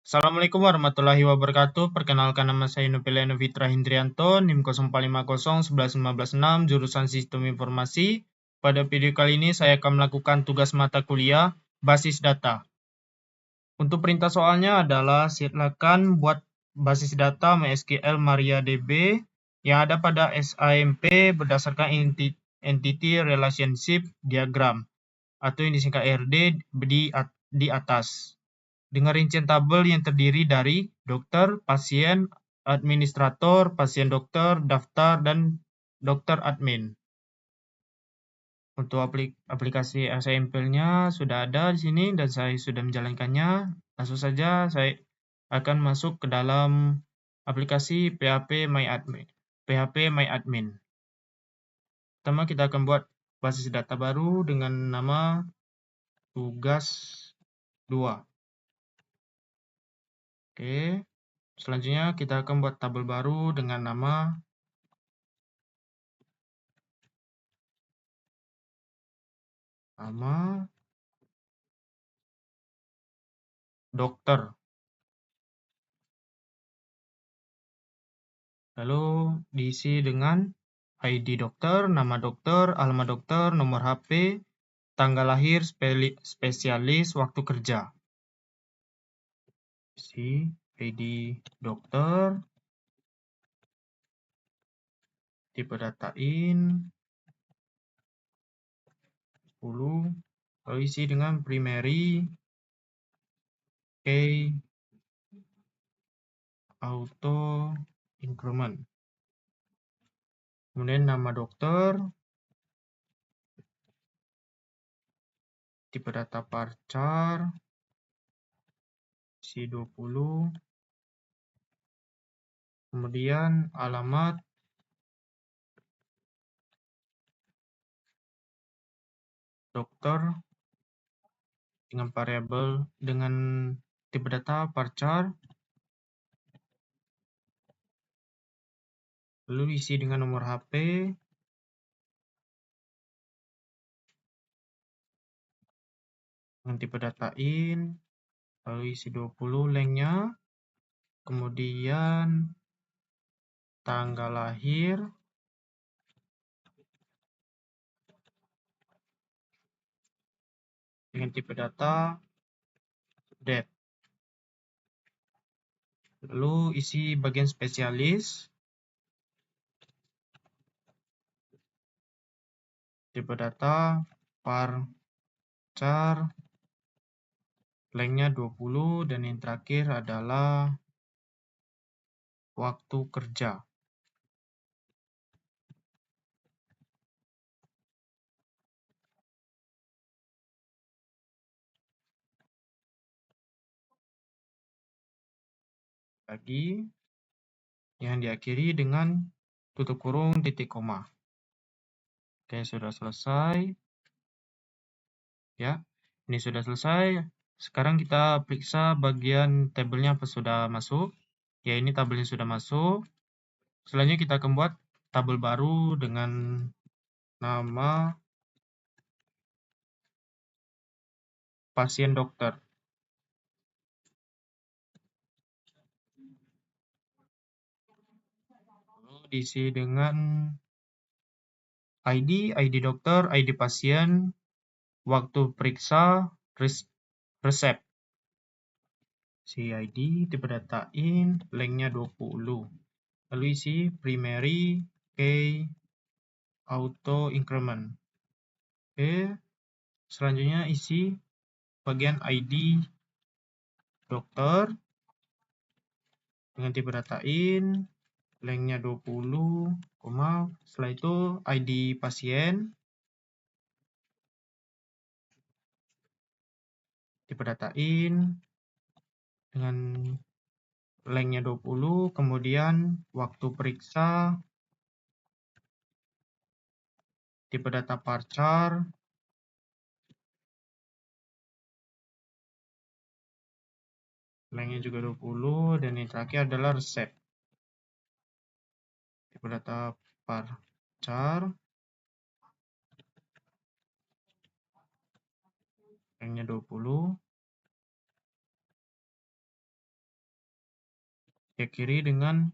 Assalamualaikum warahmatullahi wabarakatuh. Perkenalkan nama saya Nopeliano Fitra Hindrianto, NIM 0450 jurusan Sistem Informasi. Pada video kali ini saya akan melakukan tugas mata kuliah Basis Data. Untuk perintah soalnya adalah silakan buat basis data MySQL MariaDB yang ada pada SAMP berdasarkan Entity Relationship Diagram atau yang disingkat RD di atas, dengan rincian tabel yang terdiri dari dokter, pasien, administrator, pasien dokter, daftar, dan dokter admin. Untuk aplikasi sampelnya sudah ada di sini dan saya sudah menjalankannya. Langsung saja saya akan masuk ke dalam aplikasi PHP My Admin. Pertama kita akan buat basis data baru dengan nama tugas 2. Oke. Selanjutnya kita akan buat tabel baru dengan nama dokter. Lalu diisi dengan ID dokter, nama dokter, alamat dokter, nomor HP, tanggal lahir, spesialis, waktu kerja. Isi ID dokter, tipe datain 10, lalu isi dengan primary, key, auto, increment. Kemudian nama dokter, tipe data varchar, isi 20, kemudian alamat, dokter dengan variabel dengan tipe data varchar, lalu isi dengan nomor HP, dengan tipe datain, lalu isi 20 lengthnya, kemudian tanggal lahir, dengan tipe data date, lalu isi bagian spesialis, tipe data varchar, lengthnya 20, dan yang terakhir adalah waktu kerja. Lagi yang diakhiri dengan tutup kurung titik koma. Oke, sudah selesai. Ya, ini sudah selesai. Sekarang kita periksa bagian tabelnya apa sudah masuk. Ya, ini tabelnya sudah masuk. Selanjutnya kita akan buat tabel baru dengan nama pasien dokter. Lalu diisi dengan ID dokter, ID pasien, waktu periksa, resep. Si ID, tipe datain, lengthnya 20. Lalu isi primary, key, auto, increment. Oke, selanjutnya isi bagian ID dokter dengan tipe datain, lengthnya 20, setelah itu ID pasien, tipe datain dengan lengthnya 20, kemudian waktu periksa, tipe data varchar, lengthnya juga 20, dan yang terakhir adalah resep. Tipe data varchar, lengthnya 20, diakhiri dengan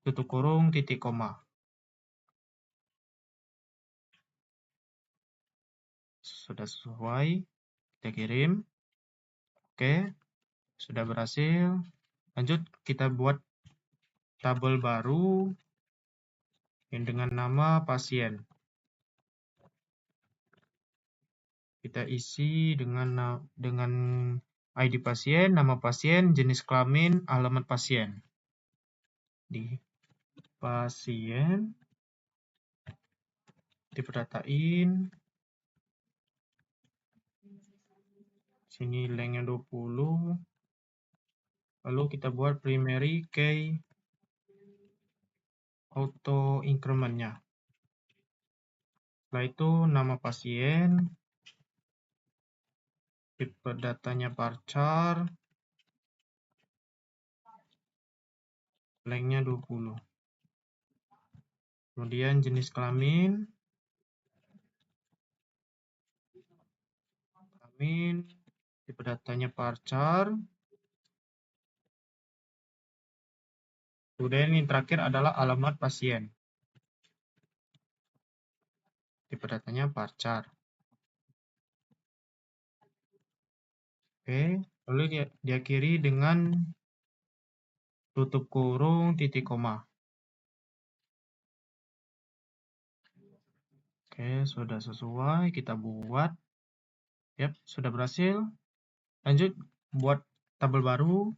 tutup kurung titik koma. Sudah sesuai, kita kirim. Oke, sudah berhasil. Lanjut, kita buat tabel baru yang dengan nama pasien. Kita isi dengan ID pasien, nama pasien, jenis kelamin, alamat pasien. Di pasien, diperdatain. Sini lengnya 20. Lalu kita buat primary key auto increment-nya. Setelah itu nama pasien, tipe datanya varchar, lengnya 20. Kemudian jenis kelamin, tipe datanya varchar. Kemudian yang terakhir adalah alamat pasien. Tipe datanya varchar. Oke, lalu diakhiri dengan tutup kurung titik koma. Oke, sudah sesuai, kita buat. Yap, sudah berhasil. Lanjut, buat tabel baru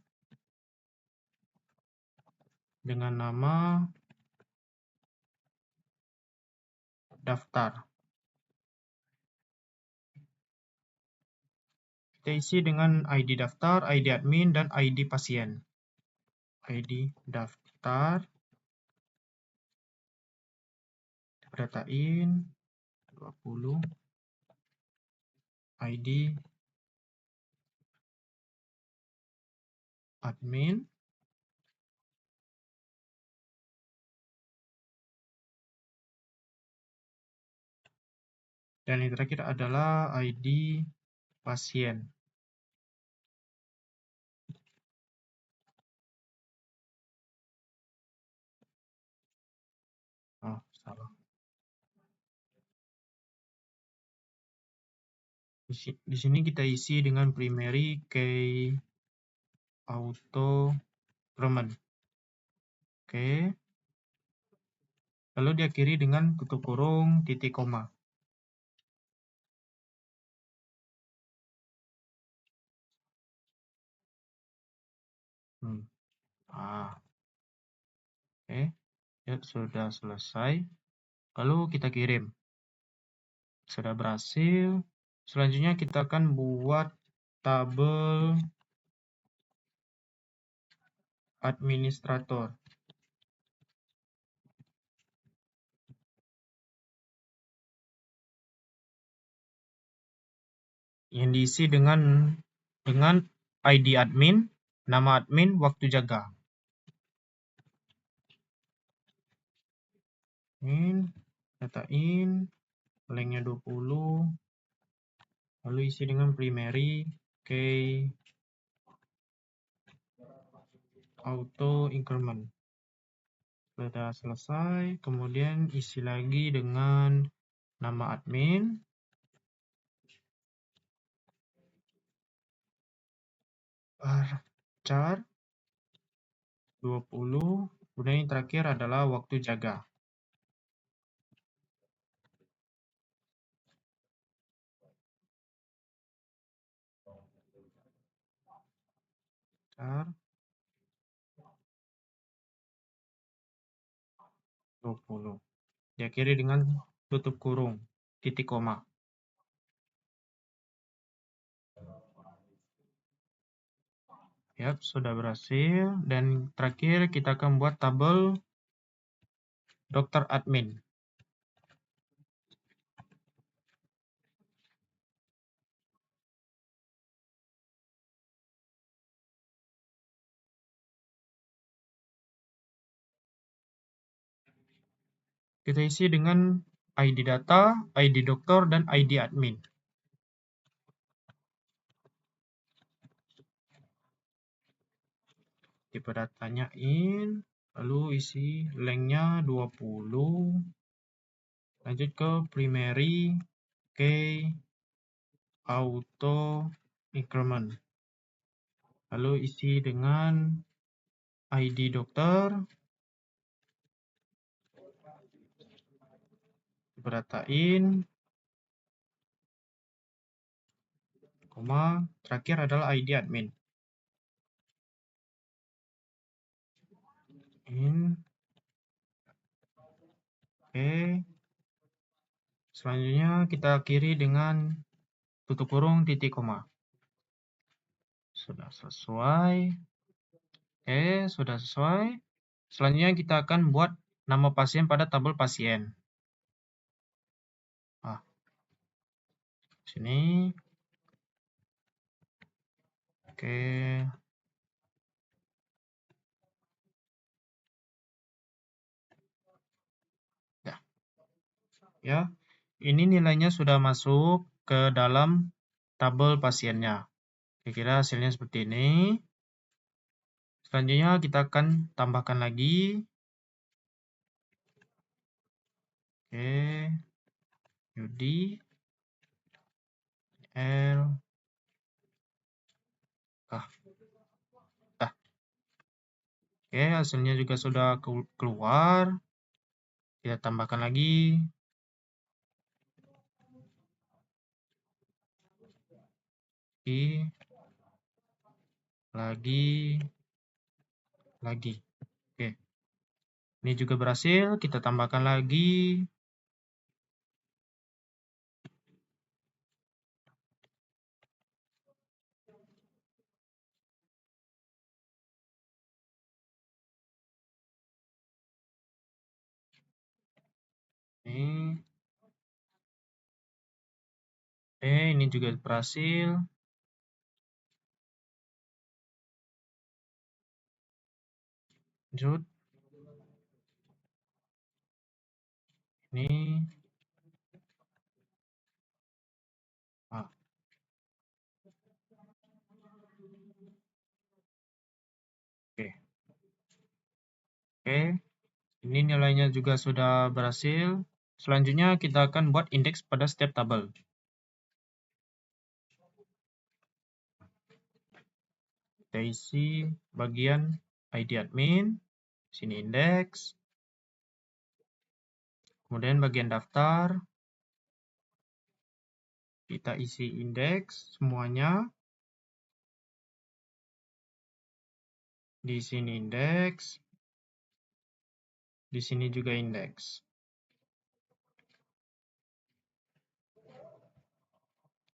dengan nama daftar. Kita isi dengan ID daftar, ID admin, dan ID pasien. ID daftar, datain 20, ID admin, dan yang terakhir adalah ID pasien. Oh, salah. Di sini kita isi dengan primary key auto increment. Oke. Lalu diakhiri dengan tutup kurung titik koma. Oke. Ya, sudah selesai. Lalu kita kirim. Sudah berhasil. Selanjutnya kita akan buat tabel administrator. Yang diisi dengan ID admin, nama admin, waktu jaga. Datain, lengnya 20. Lalu isi dengan primary key auto increment. Sudah selesai, kemudian isi lagi dengan nama admin, varchar 20, kemudian yang terakhir adalah waktu jaga. Varchar 20. Diakhiri dengan tutup kurung, titik koma. Yap, sudah berhasil. Dan terakhir kita akan buat tabel dokter admin. Kita isi dengan ID data, ID dokter, dan ID admin. tipe datanya in, lalu isi lengthnya 20, lanjut ke primary key auto increment, lalu isi dengan ID dokter, tipe data in, koma, terakhir adalah ID admin. In, oke. Selanjutnya kita akhiri dengan tutup kurung titik koma. Sudah sesuai. Oke, sudah sesuai. Selanjutnya kita akan buat nama pasien pada tabel pasien. Sini. Oke. Ya, ini nilainya sudah masuk ke dalam tabel pasiennya. Kira-kira hasilnya seperti ini. Selanjutnya kita akan tambahkan lagi. Oke. Yudi. L. Oke, hasilnya juga sudah keluar. Kita tambahkan lagi. Lagi. Oke. Ini juga berhasil, kita tambahkan lagi. Ini juga berhasil. Lanjut. Ini. Oke. Ini nilainya juga sudah berhasil. Selanjutnya kita akan buat indeks pada setiap tabel. Kita isi bagian ID admin, sini indeks, kemudian bagian daftar, kita isi indeks semuanya, di sini indeks, di sini juga indeks.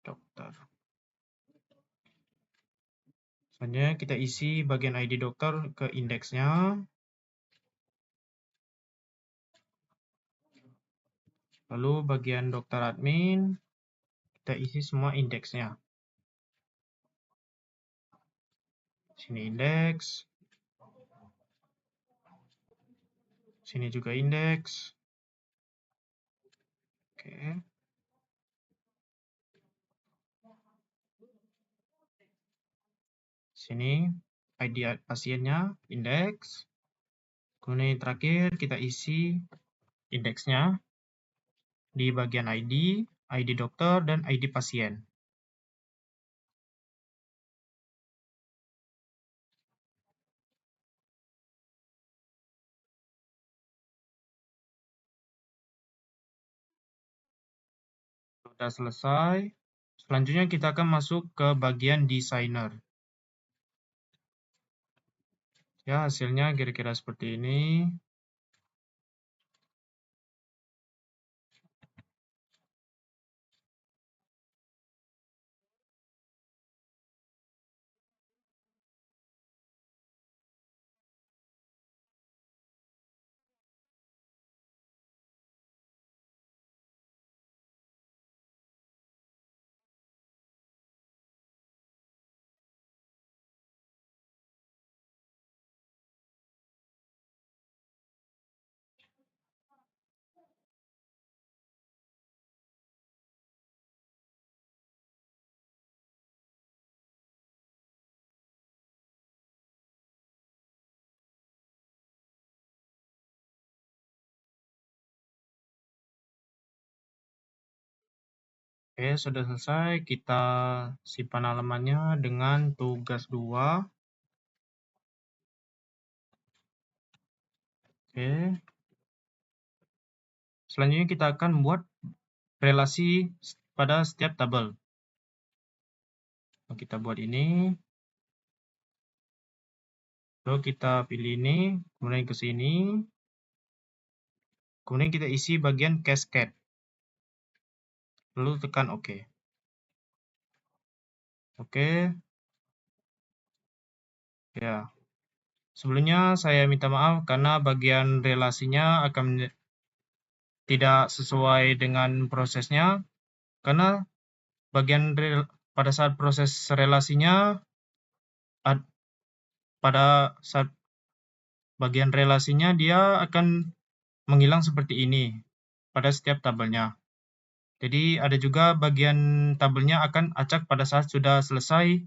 Dokter. Selanjutnya kita isi bagian ID dokter ke indeksnya. Lalu bagian dokter admin, kita isi semua indeksnya. Sini indeks. Sini juga indeks. Oke. Sini ID pasiennya, indeks. Kemudian yang terakhir kita isi indeksnya di bagian ID dokter, dan ID pasien. Sudah selesai. Selanjutnya kita akan masuk ke bagian designer. Ya, hasilnya kira-kira seperti ini. Oke, sudah selesai. Kita simpan halamannya dengan tugas 2. Oke. Selanjutnya kita akan membuat relasi pada setiap tabel. Kita buat ini. Lalu kita pilih ini, kemudian ke sini. Kemudian kita isi bagian cascade. Lalu tekan OK. Oke. Ya. Sebelumnya saya minta maaf karena bagian relasinya akan tidak sesuai dengan prosesnya. Karena pada saat proses relasinya, pada saat bagian relasinya dia akan menghilang seperti ini pada setiap tabelnya. Jadi ada juga bagian tabelnya akan acak pada saat sudah selesai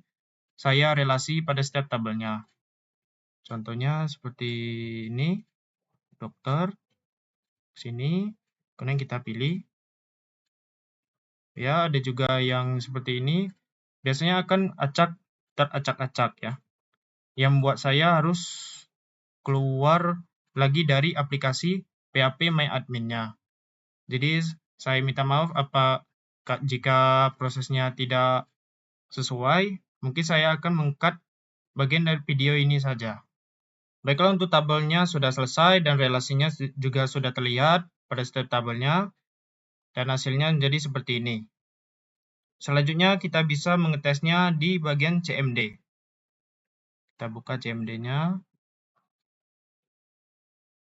saya relasi pada setiap tabelnya. Contohnya seperti ini, dokter, sini, kemudian kita pilih. Ya, ada juga yang seperti ini. Biasanya akan teracak-acak ya. Yang membuat saya harus keluar lagi dari aplikasi PHP My Admin-nya. Jadi saya minta maaf jika prosesnya tidak sesuai, mungkin saya akan meng-cut bagian dari video ini saja. Baiklah, untuk tabelnya sudah selesai dan relasinya juga sudah terlihat pada setiap tabelnya, dan hasilnya menjadi seperti ini. Selanjutnya kita bisa mengetesnya di bagian CMD. Kita buka CMD-nya.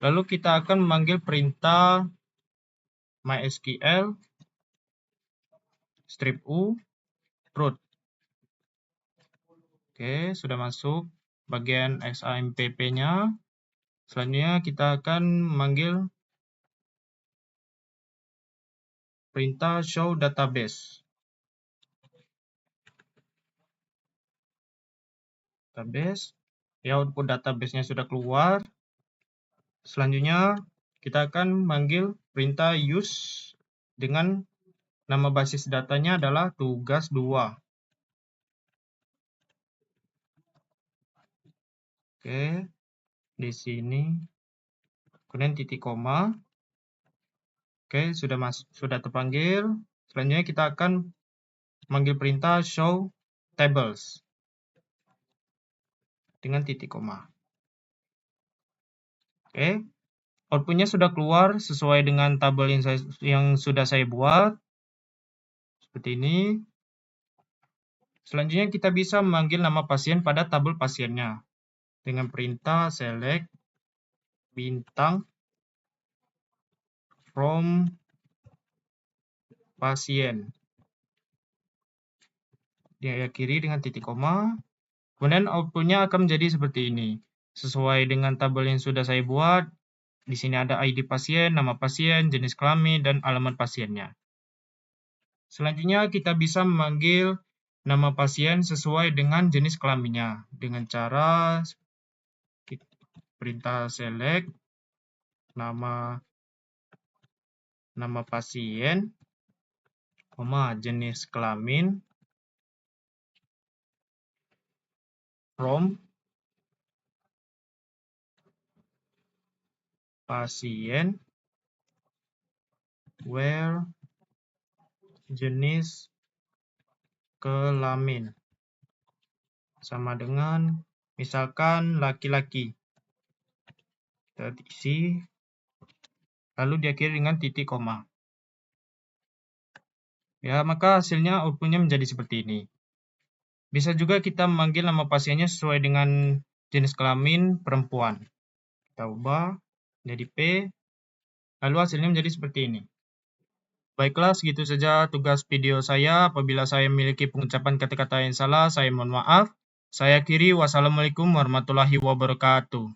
Lalu kita akan memanggil perintah MySQL strip U root. Oke, sudah masuk bagian XAMPP-nya. Selanjutnya kita akan memanggil perintah show database. Ya, output database-nya sudah keluar. Selanjutnya kita akan memanggil perintah use dengan nama basis datanya adalah tugas 2. Oke, di sini kemudian titik koma. Oke, sudah terpanggil. Selanjutnya kita akan memanggil perintah show tables dengan titik koma. Oke, outputnya sudah keluar sesuai dengan tabel yang sudah saya buat. Seperti ini. Selanjutnya kita bisa memanggil nama pasien pada tabel pasiennya dengan perintah select bintang from pasien. Diakhiri dengan titik koma. Kemudian outputnya akan menjadi seperti ini. Sesuai dengan tabel yang sudah saya buat, di sini ada ID pasien, nama pasien, jenis kelamin, dan alamat pasiennya. Selanjutnya kita bisa memanggil nama pasien sesuai dengan jenis kelaminnya dengan cara perintah select nama pasien, jenis kelamin from pasien where jenis kelamin sama dengan misalkan laki-laki. Kita isi lalu diakhiri dengan titik koma. Ya, maka hasilnya outputnya menjadi seperti ini. Bisa juga kita memanggil nama pasiennya sesuai dengan jenis kelamin perempuan. Kita ubah menjadi P, lalu hasilnya menjadi seperti ini. Baiklah, segitu saja tugas video saya. Apabila saya memiliki pengucapan kata-kata yang salah, saya mohon maaf. Saya akhiri, wassalamualaikum warahmatullahi wabarakatuh.